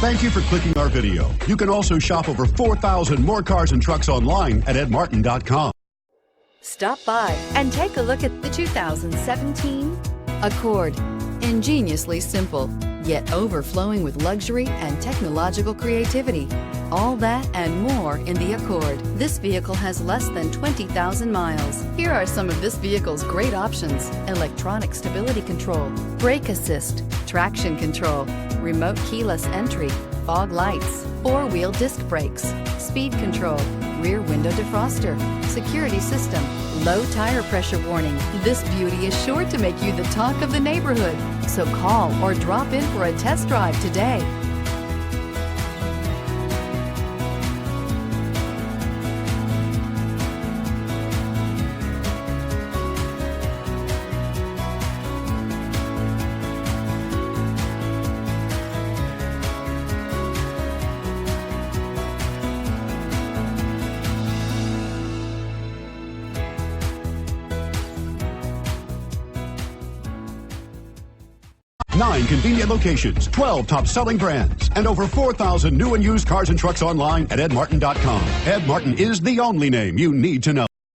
Thank you for clicking our video. You can also shop over 4,000 more cars and trucks online at edmartin.com. Stop by and take a look at the 2017 Accord. Ingeniously simple, yet overflowing with luxury and technological creativity. All that and more in the Accord. This vehicle has less than 20,000 miles. Here are some of this vehicle's great options: electronic stability control, brake assist, traction control, remote keyless entry, fog lights, four-wheel disc brakes, speed control, rear window defroster, security system, low tire pressure warning. This beauty is sure to make you the talk of the neighborhood. So call or drop in for a test drive today. Nine convenient locations, 12 top-selling brands, and over 4,000 new and used cars and trucks online at edmartin.com. Ed Martin is the only name you need to know.